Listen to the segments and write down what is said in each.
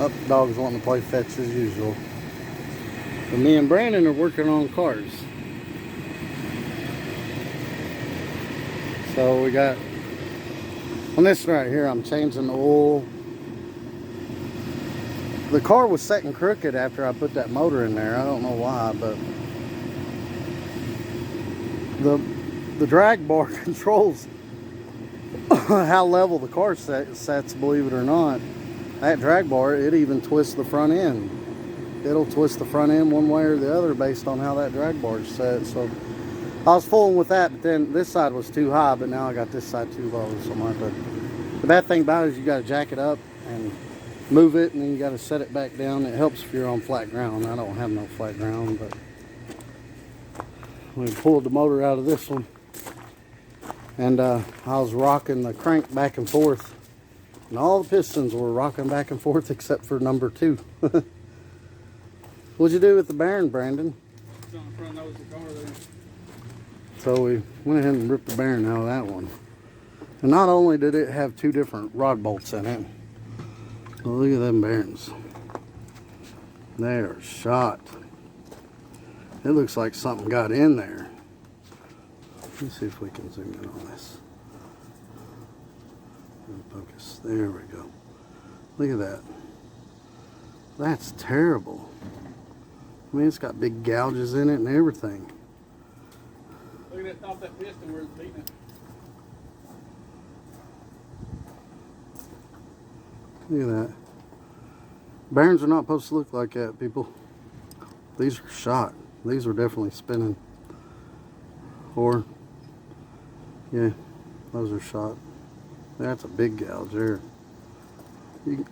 Up, the dog's wanting to play fetch as usual. But me and Brandon are working on cars. So we got, on this right here, I'm changing the oil. The car was setting crooked after I put that motor in there. I don't know why, but the drag bar controls how level the car sets, believe it or not. That drag bar, it even twists the front end. It'll twist the front end one way or the other based on how that drag bar is set. So I was fooling with that, but then this side was too high, but now I got this side too low. So I'm going to have to. The bad thing about it is you got to jack it up and move it, and then you got to set it back down. It helps if you're on flat ground. I don't have no flat ground, but we pulled the motor out of this one, and I was rocking the crank back and forth, and all the pistons were rocking back and forth except for number 2. What'd you do with the bearing, Brandon? It's on the front nose of the car there. So we went ahead and ripped the bearing out of that one. And not only did it have 2 different rod bolts in it, well, look at them bearings. They are shot. It looks like something got in there. Let's see if we can zoom in on this. Focus. There we go. Look at that. That's terrible. I mean, it's got big gouges in it and everything. Look at that top of that piston where it's beating it. Look at that. Bearings are not supposed to look like that, people. These are shot. These are definitely spinning. Or, yeah, those are shot. That's a big gouge there.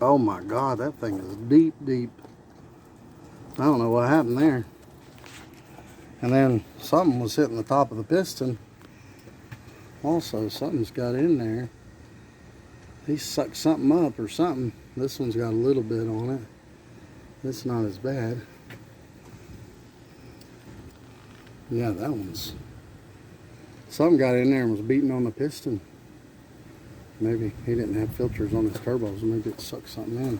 Oh my God, that thing is deep, deep. I don't know what happened there. And then something was hitting the top of the piston. Also, something's got in there. He sucked something up or something. This one's got a little bit on it. It's not as bad. Yeah, that one's... Something got in there and was beating on the piston. Maybe he didn't have filters on his turbos. Maybe it sucked something in.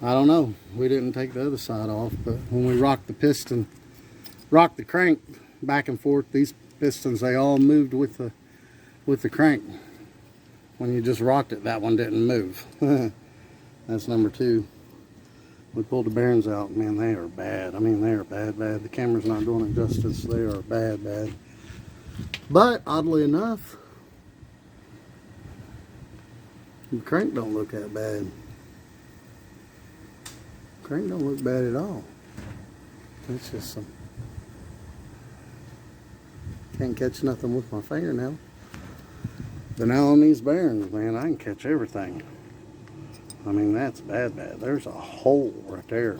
I don't know. We didn't take the other side off, but when we rocked the piston, rocked the crank back and forth, these pistons, they all moved with the crank. When you just rocked it, that one didn't move. That's number 2. We pulled the bearings out. Man, they are bad. I mean, they are bad, bad. The camera's not doing it justice. They are bad, bad. But, oddly enough, the crank don't look that bad. Crank don't look bad at all. It's just some... Can't catch nothing with my fingernail. But now on these bearings, man, I can catch everything. I mean, that's bad, bad. There's a hole right there.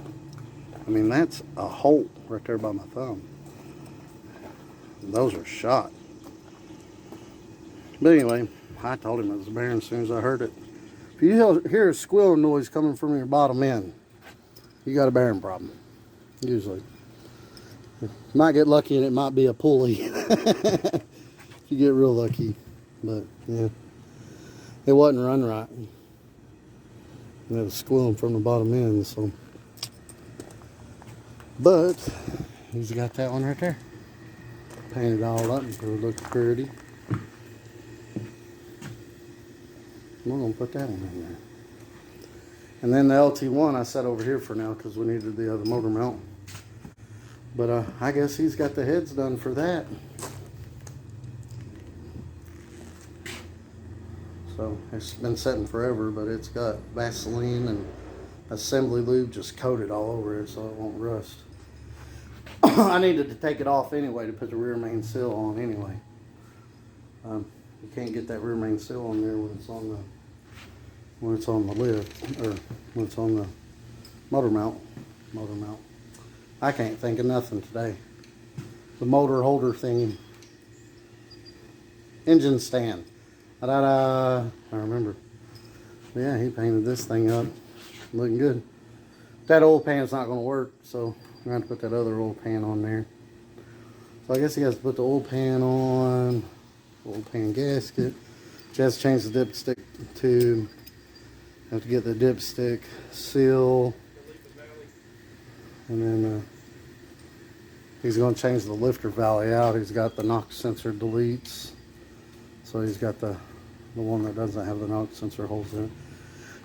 I mean, that's a hole right there by my thumb. Those are shot. But anyway, I told him it was a bearing as soon as I heard it. If you hear a squealing noise coming from your bottom end, you got a bearing problem, usually. You might get lucky and it might be a pulley. If you get real lucky. But, yeah, it wasn't run right. And it was squealing from the bottom end, so. But, he's got that one right there. Painted all up and it'll look pretty. We're going to put that one in there. And then the LT1 I set over here for now because we needed the other motor mount. But I guess he's got the heads done for that. So it's been sitting forever, but it's got Vaseline and assembly lube just coated all over it so it won't rust. I needed to take it off anyway to put the rear main seal on anyway. You can't get that rear main seal on there when it's on the lift, or when it's on the motor mount. I can't think of nothing today. The motor holder thingy. Engine stand. I remember. Yeah, he painted this thing up. Looking good. That old pan's not going to work, so I'm going to have to put that other old pan on there. So I guess he has to put the old pan on. Old pan gasket. Just change the dipstick tube. Have to get the dipstick, seal, and then he's going to change the lifter valley out. He's got the knock sensor deletes, so he's got the one that doesn't have the knock sensor holes in it,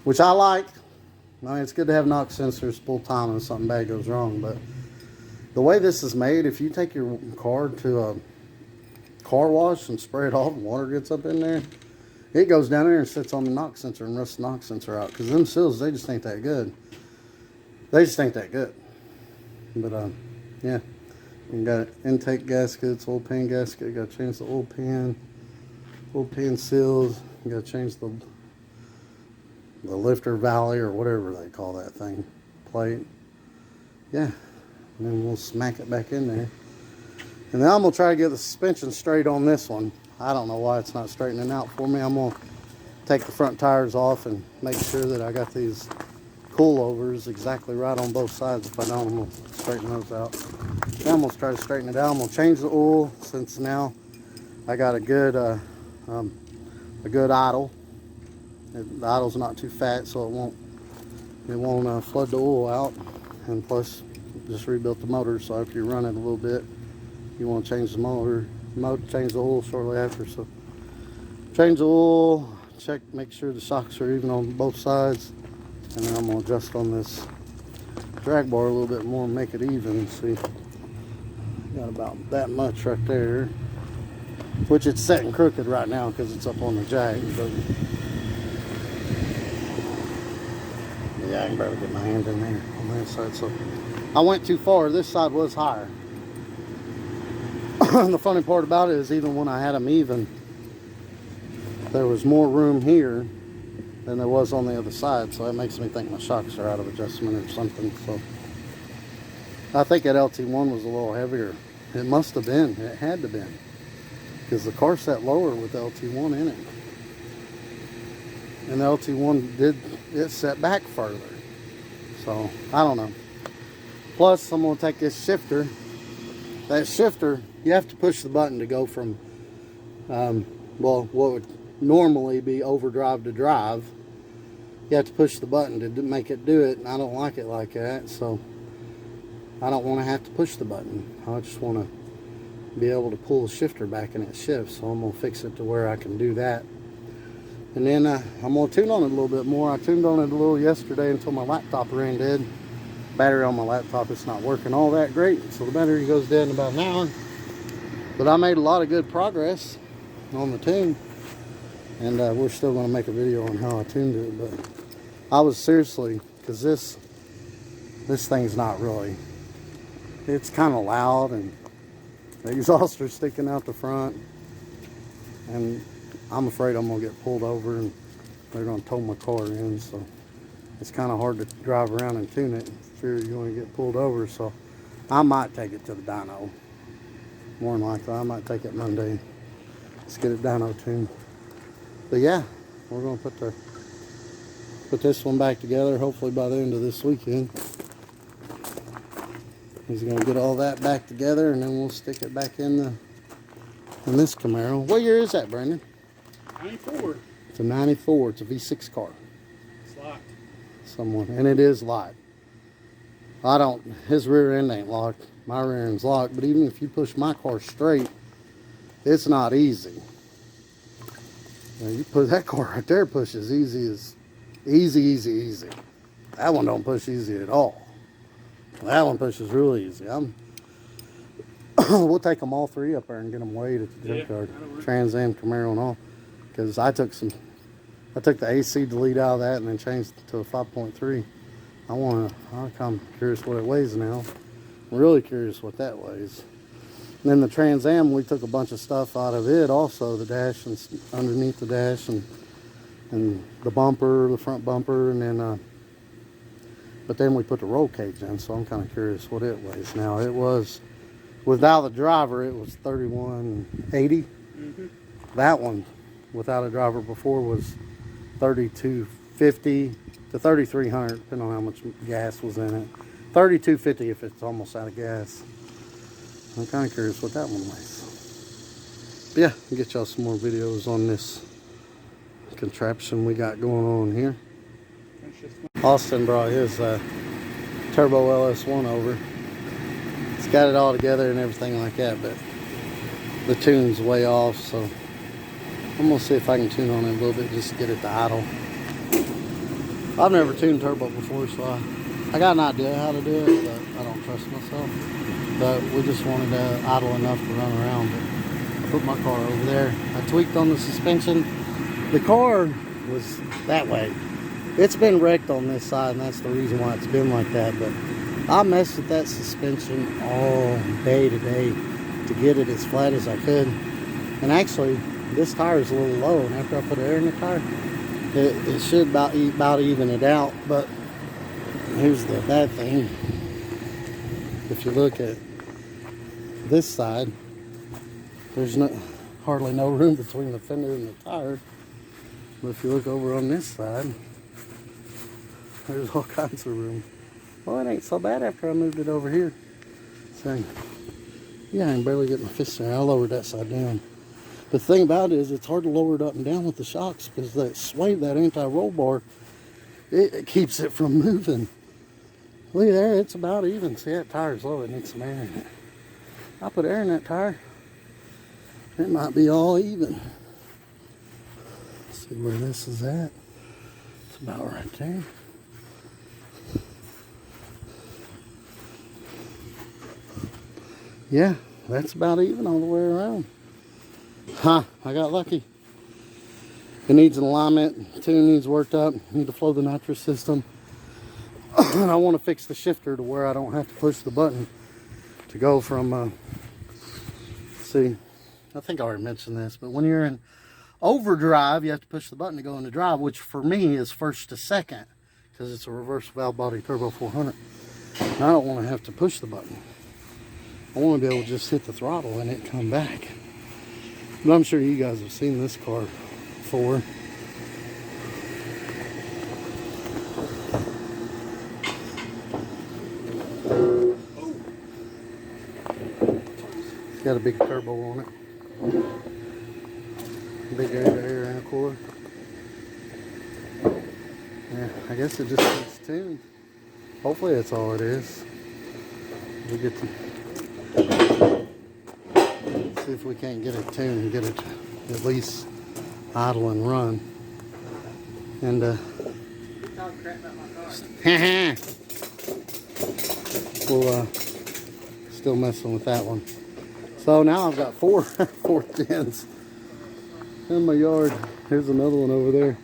which I like. I mean, it's good to have knock sensors full time if something bad goes wrong, but the way this is made, if you take your car to a car wash and spray it off and water gets up in there, it goes down there and sits on the knock sensor and rusts the knock sensor out, because them seals, they just ain't that good. They just ain't that good. But yeah, we got intake gaskets, oil pan gasket. Got to change the oil pan seals. You got to change the lifter valley or whatever they call that thing, plate. Yeah, and then we'll smack it back in there. And then I'm gonna try to get the suspension straight on this one. I don't know why it's not straightening out for me. I'm gonna take the front tires off and make sure that I got these coilovers exactly right on both sides. If I don't, I'm gonna straighten those out. Then I'm gonna try to straighten it out. I'm gonna change the oil, since now I got a good idle. The idle's not too fat, so it won't flood the oil out. And plus, just rebuilt the motor, so after you run it a little bit, you want to change the motor, change the oil shortly after. So change the oil, check, make sure the shocks are even on both sides, and then I'm going to adjust on this drag bar a little bit more and make it even. See, got about that much right there, which it's setting crooked right now because it's up on the jag. But yeah, I can barely get my hand in there on that side. So I went too far. This side was higher. The funny part about it is, even when I had them even, there was more room here than there was on the other side. So that makes me think my shocks are out of adjustment or something. So I think that LT1 was a little heavier. It must have been. It had to been, because the car sat lower with the LT1 in it. And the LT1 it set back further. So I don't know. Plus, I'm going to take this shifter. That shifter, you have to push the button to go from, well, what would normally be overdrive to drive. You have to push the button to make it do it, and I don't like it like that, so I don't want to have to push the button. I just want to be able to pull the shifter back and it shifts, so I'm going to fix it to where I can do that. And then I'm going to tune on it a little bit more. I tuned on it a little yesterday until my laptop ran dead. Battery on my laptop is not working all that great, so the battery goes dead in about an hour. But I made a lot of good progress on the tune, and we're still going to make a video on how I tuned it. But I was seriously, because this thing's not really, it's kind of loud, and the exhauster's sticking out the front, and I'm afraid I'm going to get pulled over and they're going to tow my car in, so it's kind of hard to drive around and tune it. Fear you're going to get pulled over, so I might take it to the dyno. More than likely, I might take it Monday. Let's get it dyno tuned. But yeah, we're going to put this one back together, hopefully by the end of this weekend. He's going to get all that back together, and then we'll stick it back in this Camaro. What year is that, Brandon? 94. It's a 94. It's a V6 car. It's locked. And it is locked. His rear end ain't locked. My rear end's locked, but even if you push my car straight, it's not easy. Now, you put that car right there, pushes easy. That one don't push easy at all. That one pushes real easy. We'll take them all three up there and get them weighed at the junkyard. Trans Am, Camaro, and all. Because I took the AC delete out of that and then changed it to a 5.3. I'm kind of curious what it weighs now. I'm really curious what that weighs. And then the Trans Am, we took a bunch of stuff out of it also, the dash and underneath the dash and the bumper, the front bumper, and then but then we put the roll cage in, so I'm kind of curious what it weighs now. It was, without the driver, it was 3180. Mm-hmm. That one, without a driver before, was 3250 to 3300, depending on how much gas was in it. 3250 if it's almost out of gas. I'm kind of curious what that one weighs. But yeah, I'll get y'all some more videos on this contraption we got going on here. Austin brought his Turbo LS1 over. It's got it all together and everything like that, but the tune's way off, so I'm gonna see if I can tune on it a little bit just to get it to idle. I've never tuned turbo before, so I got an idea how to do it, but I don't trust myself. But we just wanted to idle enough to run around. But I put my car over there. I tweaked on the suspension. The car was that way. It's been wrecked on this side, and that's the reason why it's been like that. But I messed with that suspension all day today to get it as flat as I could. And actually, this tire is a little low, and after I put air in the tire, it should about even it out. But here's the bad thing. If you look at this side, there's hardly no room between the fender and the tire. But if you look over on this side, there's all kinds of room. Well, it ain't so bad after I moved it over here. So, yeah, I can barely get my fist there. I lowered that side down. But the thing about it is it's hard to lower it up and down with the shocks because that sway, that anti-roll bar, it keeps it from moving. Look at there, it's about even. See, that tire's low, it needs some air in it. I put air in that tire, it might be all even. Let's see where this is at. It's about right there. Yeah, that's about even all the way around. Huh, I got lucky. It needs an alignment, the tune needs worked up, need to flow the nitrous system. And I want to fix the shifter to where I don't have to push the button to go from, see, I think I already mentioned this, but when you're in overdrive, you have to push the button to go into drive, which for me is first to second, because it's a reverse valve body turbo 400. And I don't want to have to push the button. I want to be able to just hit the throttle and it come back. But I'm sure you guys have seen this car before. It's got a big turbo on it. Big air intercooler. Yeah, I guess it just needs tuned. Hopefully that's all it is. We'll get to see if we can't get it tuned and get it at least idle and run. And we'll still messing with that one. So now I've got four fourth gens in my yard. Here's another one over there.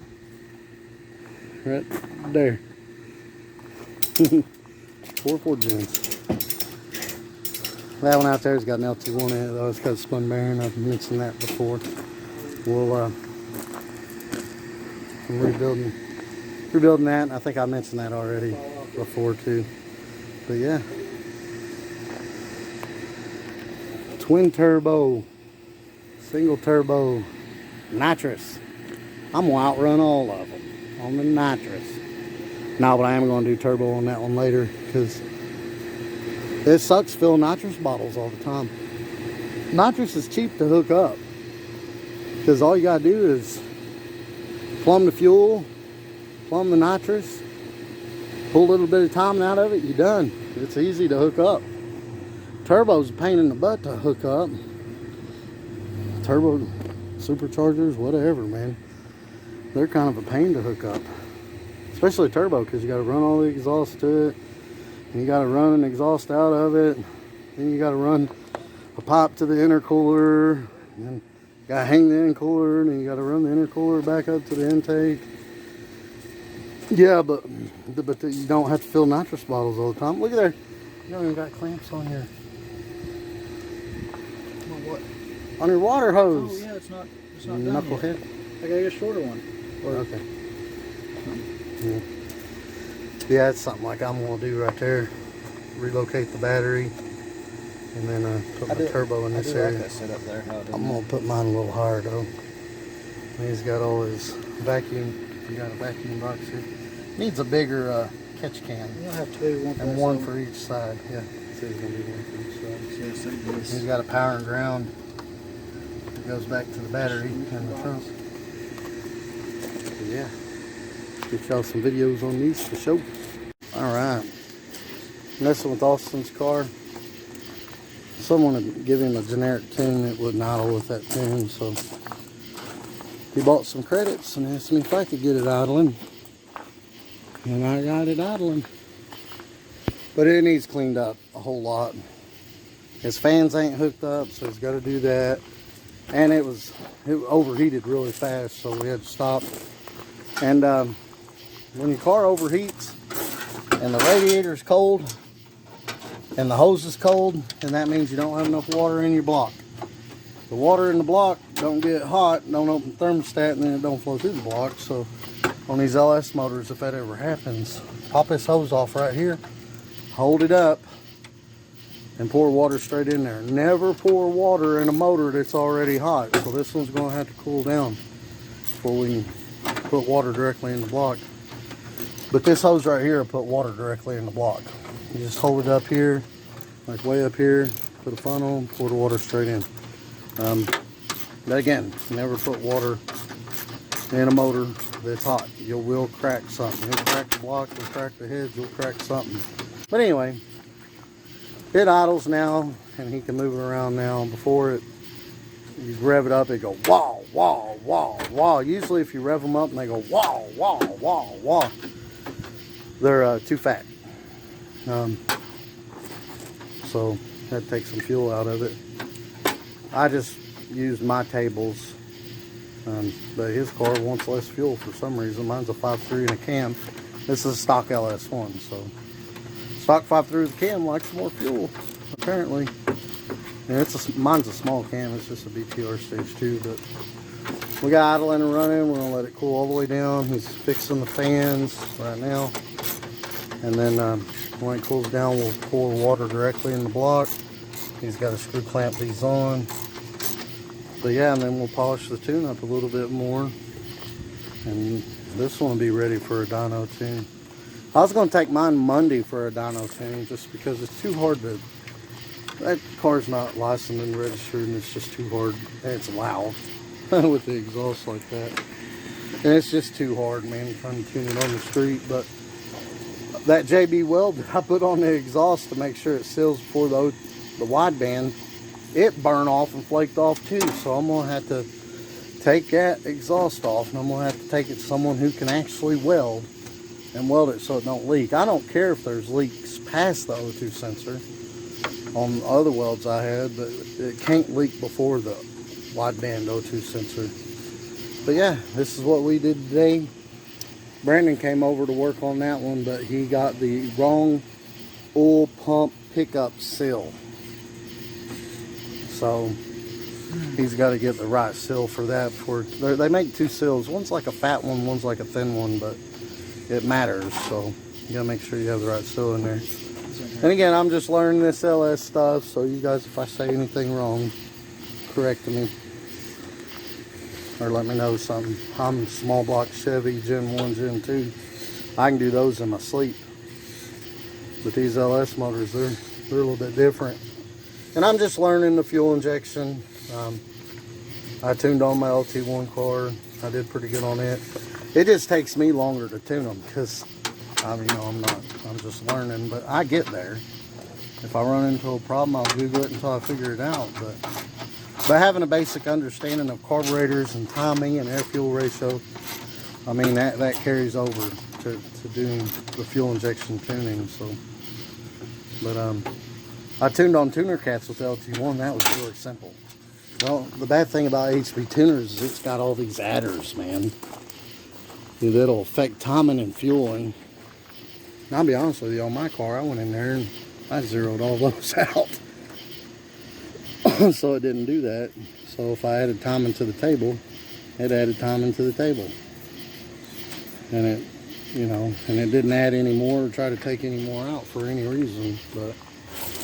Right there. 4 fourth gens. That one out there's got an LT1 in it though. It's got a spun bearing. I've mentioned that before. We'll I'm rebuilding that. I think I mentioned that already before too. But yeah, twin turbo, single turbo, nitrous. I'm gonna outrun all of them on the nitrous. No, but I am gonna do turbo on that one later because it sucks filling nitrous bottles all the time. Nitrous is cheap to hook up because all you gotta do is plumb the fuel, plumb the nitrous, pull a little bit of timing out of it, you're done. It's easy to hook up. Turbo's a pain in the butt to hook up. Turbo superchargers, whatever, man. They're kind of a pain to hook up. Especially turbo, because you got to run all the exhaust to it. And you got to run an exhaust out of it. Then you got to run a pipe to the intercooler. And then you got to hang the intercooler. And then you got to run the intercooler back up to the intake. Yeah, but you don't have to fill nitrous bottles all the time. Look at there. You don't even got clamps on your... What? On your water hose. Oh yeah, it's not done Knucklehead. yet. I gotta get a shorter one. Okay. Yeah, it's something like I'm gonna do right there. Relocate the battery, and then put my turbo in this area. Like that setup there. I'm gonna put mine a little higher though. He's got all his vacuum. You got a vacuum box here. Needs a bigger catch can. You'll have two, and one for each side. Yeah. So he's gonna do one for each side. He's got a power and ground. It goes back to the battery in the trunk. But yeah. Get y'all some videos on these for sure. Alright. Messing with Austin's car. Someone had given him a generic tune that wouldn't idle with that tune, so he bought some credits and asked me if I could get it idling. And I got it idling. But it needs cleaned up a whole lot. His fans ain't hooked up, so he's got to do that. And it overheated really fast, so we had to stop. And when your car overheats and the radiator's cold and the hose is cold, then that means you don't have enough water in your block. The water in the block don't get hot, don't open the thermostat, and then it don't flow through the block. So on these LS motors, if that ever happens, pop this hose off right here, hold it up, and pour water straight in there. Never pour water in a motor that's already hot. So this one's going to have to cool down before we can put water directly in the block. But this hose right here will put water directly in the block. You just hold it up here, like way up here, put a funnel, pour the water straight in. But again, never put water in a motor that's hot. You will crack something. You'll crack the block, you'll crack the heads, you'll crack something. But anyway, it idles now, and he can move it around now. Before you rev it up, it go wah, wah, wah, wah. Usually if you rev them up and they go wah, wah, wah, wah, they're too fat. So that takes some fuel out of it. I just used my tables, but his car wants less fuel for some reason. Mine's a 5.3 and a cam. This is a stock LS1, so stock 5.3 with a cam likes more fuel, apparently. And mine's a small cam, it's just a BTR stage 2, but we got idling and running. We're gonna let it cool all the way down. He's fixing the fans right now. And then when it cools down, we'll pour water directly in the block. He's got to screw clamp these on. But yeah, and then we'll polish the tune up a little bit more. And this one will be ready for a dyno tune. I was going to take mine Monday for a dyno tune just because it's too hard to... That car's not licensed and registered, and it's just too hard. And it's loud with the exhaust like that. And it's just too hard, man, trying to tune it on the street. But that JB weld that I put on the exhaust to make sure it seals before the wideband, it burned off and flaked off too. So I'm going to have to take that exhaust off, and I'm going to have to take it to someone who can actually weld and weld it so it don't leak. I don't care if there's leaks past the O2 sensor on the other welds I had, but it can't leak before the wideband O2 sensor. But yeah, this is what we did today. Brandon came over to work on that one, but he got the wrong oil pump pickup seal. So he's got to get the right seal for that. They make two seals. One's like a fat one, one's like a thin one, but it matters. So you gotta make sure you have the right seal in there. And again, I'm just learning this LS stuff, so you guys, if I say anything wrong, correct me or let me know something. I'm small block Chevy Gen 1, Gen 2. I can do those in my sleep. But these LS motors, they're a little bit different. And I'm just learning the fuel injection. I tuned on my LT1 car. I did pretty good on it. It just takes me longer to tune them because I'm just learning, but I get there. If I run into a problem, I'll Google it until I figure it out. But having a basic understanding of carburetors and timing and air-fuel ratio, I mean, that carries over to doing the fuel injection tuning. So, but I tuned on tuner cats with LT1. That was really simple. Well, the bad thing about HB tuners is it's got all these adders, man, that'll affect timing and fueling. And I'll be honest with you, on my car, I went in there and I zeroed all those out. So it didn't do that. So if I added timing to the table, it added timing to the table. And it, and it didn't add any more or try to take any more out for any reason. But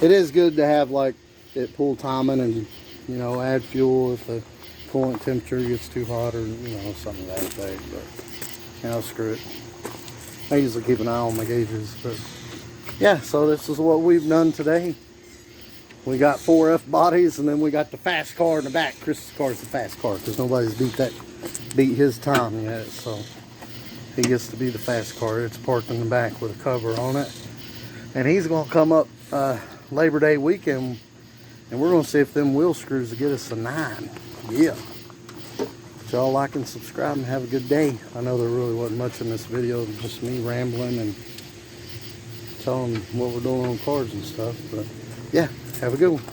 it is good to have, like, it pull timing and, add fuel if the coolant temperature gets too hot or, something of that effect. But, screw it. I usually keep an eye on my gauges. But, yeah, so this is what we've done today. We got 4F bodies, and then we got the fast car in the back. Chris's car is the fast car because nobody's beat his time yet. So He gets to be the fast car. It's parked in the back with a cover on it. And he's going to come up Labor Day weekend, and we're going to see if them wheel screws will get us a 9. Yeah. But y'all like and subscribe and have a good day. I know there really wasn't much in this video, just me rambling and telling what we're doing on cars and stuff. But yeah, have a good one.